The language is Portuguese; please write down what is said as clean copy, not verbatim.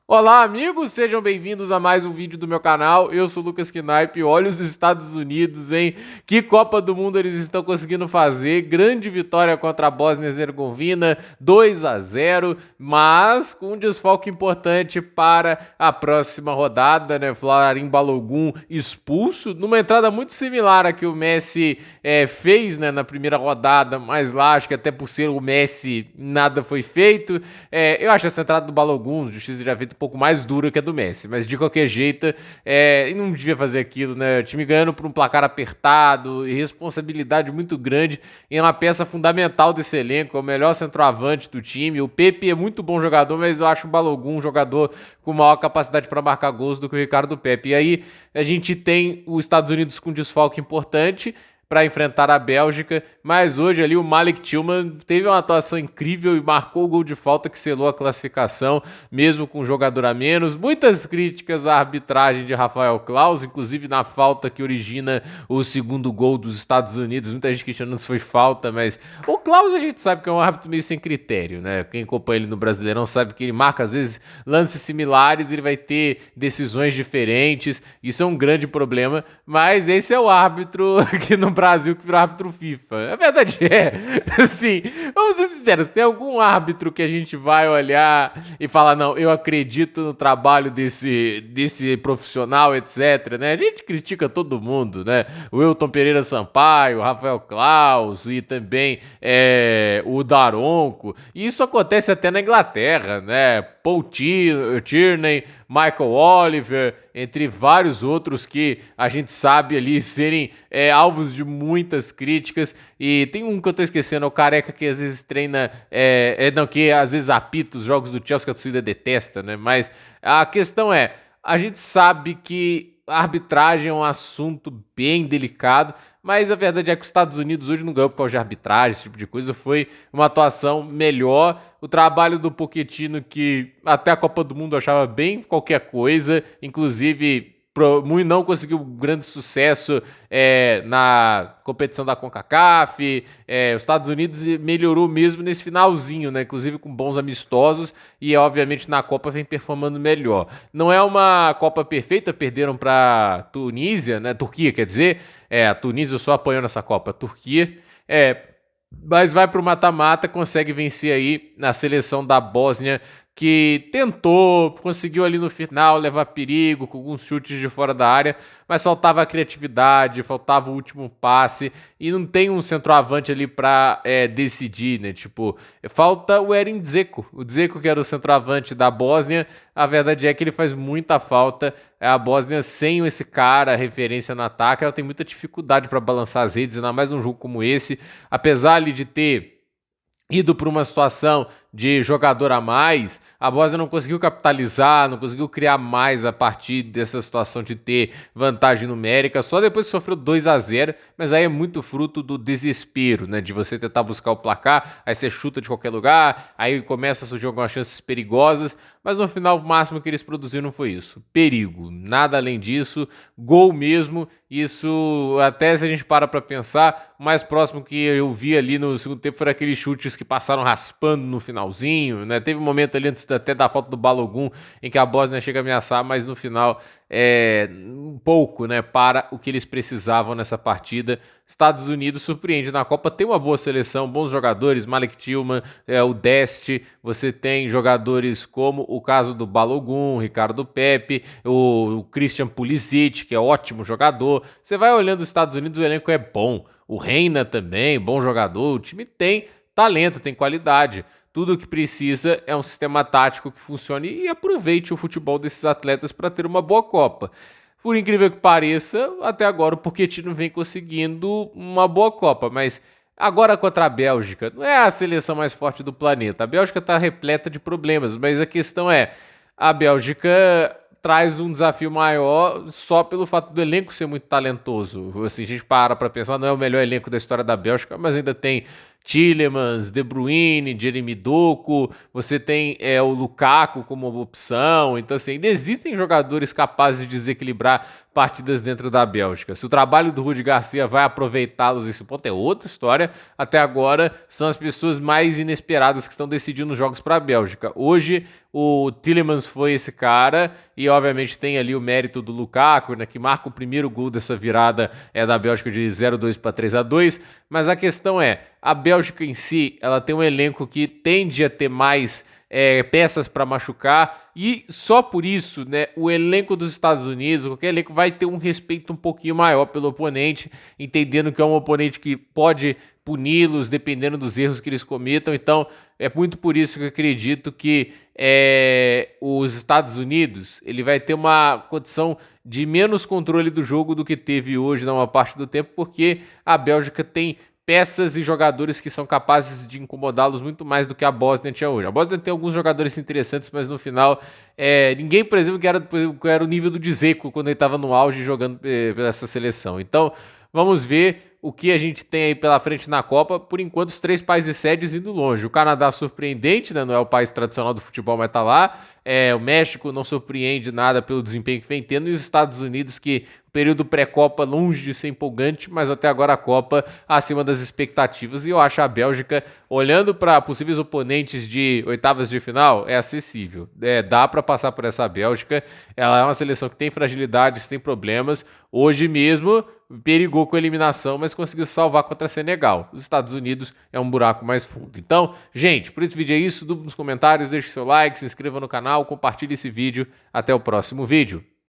Olá, amigos, sejam bem-vindos a mais um vídeo do meu canal. Eu sou o Lucas Knipe. Olha os Estados Unidos, hein? Que Copa do Mundo eles estão conseguindo fazer. Grande vitória contra a Bósnia-Herzegovina, 2-0, mas com um desfalque importante para a próxima rodada, né? Florian Balogun expulso, numa entrada muito similar a que o Messi fez, né, na primeira rodada, mas lá acho que até por ser o Messi nada foi feito. Eu acho essa entrada do Balogun, justiça já feito um pouco mais dura que a do Messi, mas de qualquer jeito, não devia fazer aquilo, né? O time ganhando por um placar apertado e responsabilidade muito grande em uma peça fundamental desse elenco, é o melhor centroavante do time. O Pepe é muito bom jogador, mas eu acho o Balogun um jogador com maior capacidade para marcar gols do que o Ricardo Pepe. E aí a gente tem os Estados Unidos com um desfalque importante para enfrentar a Bélgica, mas hoje ali o Malik Tillman teve uma atuação incrível e marcou o gol de falta que selou a classificação, mesmo com um jogador a menos. Muitas críticas à arbitragem de Rafael Claus, inclusive na falta que origina o segundo gol dos Estados Unidos. Muita gente questionando se foi falta, mas o Claus a gente sabe que é um árbitro meio sem critério, né? Quem acompanha ele no Brasileirão sabe que ele marca às vezes lances similares, ele vai ter decisões diferentes, isso é um grande problema, mas esse é o árbitro que não Brasil que virou árbitro FIFA. A verdade assim, vamos ser sinceros, tem algum árbitro que a gente vai olhar e falar, não, eu acredito no trabalho desse profissional, etc, né? A gente critica todo mundo, né? O Wilton Pereira Sampaio, o Rafael Claus e também o Daronco. E isso acontece até na Inglaterra, né? Paul Tierney, Michael Oliver, entre vários outros que a gente sabe ali serem alvos de muitas críticas. E tem um que eu tô esquecendo, é o careca que às vezes treina, que às vezes apita os jogos do Chelsea que a torcida detesta, né? Mas a questão a gente sabe que a arbitragem é um assunto bem delicado, mas a verdade é que os Estados Unidos hoje não ganhou por causa de arbitragem, esse tipo de coisa, foi uma atuação melhor. O trabalho do Pochettino, que até a Copa do Mundo eu achava bem qualquer coisa, inclusive não conseguiu grande sucesso na competição da CONCACAF. Os Estados Unidos melhorou mesmo nesse finalzinho, né? Inclusive com bons amistosos e obviamente na Copa vem performando melhor. Não é uma Copa perfeita, perderam para Tunísia, né? Turquia, quer dizer. A Tunísia só apanhou nessa Copa. A Turquia mas vai para o mata-mata, consegue vencer aí na seleção da Bósnia, que tentou, conseguiu ali no final levar perigo com alguns chutes de fora da área, mas faltava a criatividade, faltava o último passe e não tem um centroavante ali para decidir, né? Tipo, falta o Edin Dzeko, o Dzeko que era o centroavante da Bósnia. A verdade é que ele faz muita falta. A Bósnia sem esse cara, referência no ataque, ela tem muita dificuldade para balançar as redes, ainda mais num jogo como esse, apesar de ter ido para uma situação de jogador a mais, a Bósnia não conseguiu capitalizar, não conseguiu criar mais a partir dessa situação de ter vantagem numérica, só depois que sofreu 2-0, mas aí é muito fruto do desespero, né, de você tentar buscar o placar, aí você chuta de qualquer lugar, aí começa a surgir algumas chances perigosas, mas no final o máximo que eles produziram foi isso, perigo, nada além disso, gol mesmo. Isso, até se a gente para pensar, o mais próximo que eu vi ali no segundo tempo foram aqueles chutes que passaram raspando no finalzinho, né? Teve um momento ali antes até da falta do Balogun em que a Bósnia chega a ameaçar, mas no final um pouco, né, para o que eles precisavam nessa partida. Estados Unidos surpreende na Copa, tem uma boa seleção, bons jogadores, Malik Tillman, o Dest, você tem jogadores como o caso do Balogun, Ricardo Pepe, o Christian Pulisic, que é ótimo jogador. Você vai olhando os Estados Unidos, o elenco é bom, o Reina também, bom jogador, o time tem talento, tem qualidade. Tudo o que precisa é um sistema tático que funcione e aproveite o futebol desses atletas para ter uma boa Copa. Por incrível que pareça, até agora o Pochettino vem conseguindo uma boa Copa, mas agora contra a Bélgica, não é a seleção mais forte do planeta. A Bélgica está repleta de problemas, mas a questão a Bélgica traz um desafio maior só pelo fato do elenco ser muito talentoso. Assim, a gente para pensar, não é o melhor elenco da história da Bélgica, mas ainda tem Tielemans, De Bruyne, Jeremy Doku, você tem o Lukaku como opção, então assim, ainda existem jogadores capazes de desequilibrar partidas dentro da Bélgica. Se o trabalho do Rudi Garcia vai aproveitá-los, esse ponto é outra história. Até agora, são as pessoas mais inesperadas que estão decidindo os jogos para a Bélgica. Hoje, o Tielemans foi esse cara, e obviamente tem ali o mérito do Lukaku, né, que marca o primeiro gol dessa virada da Bélgica de 0-2 para 3-2, mas a questão é, a Bélgica em si, ela tem um elenco que tende a ter mais peças para machucar, e só por isso, né, o elenco dos Estados Unidos, qualquer elenco vai ter um respeito um pouquinho maior pelo oponente, entendendo que é um oponente que pode puni-los dependendo dos erros que eles cometam. Então é muito por isso que eu acredito que os Estados Unidos ele vai ter uma condição de menos controle do jogo do que teve hoje na maior parte do tempo, porque a Bélgica tem peças e jogadores que são capazes de incomodá-los muito mais do que a Bósnia tinha hoje. A Bósnia tem alguns jogadores interessantes, mas no final, ninguém, por exemplo, que era o nível do Dzeko quando ele estava no auge jogando pela essa seleção. Então, vamos ver o que a gente tem aí pela frente na Copa. Por enquanto, os 3 países sedes indo longe. O Canadá surpreendente, né? Não é o país tradicional do futebol, mas tá lá. O México não surpreende nada pelo desempenho que vem tendo. E os Estados Unidos, que o período pré-Copa longe de ser empolgante, mas até agora a Copa acima das expectativas. E eu acho a Bélgica, olhando para possíveis oponentes de oitavas de final, é acessível. Dá para passar por essa Bélgica. Ela é uma seleção que tem fragilidades, tem problemas. Hoje mesmo perigou com a eliminação, mas conseguiu salvar contra Senegal. Os Estados Unidos é um buraco mais fundo. Então, gente, por esse vídeo é isso. Dúvida nos comentários, deixe seu like, se inscreva no canal, compartilhe esse vídeo. Até o próximo vídeo.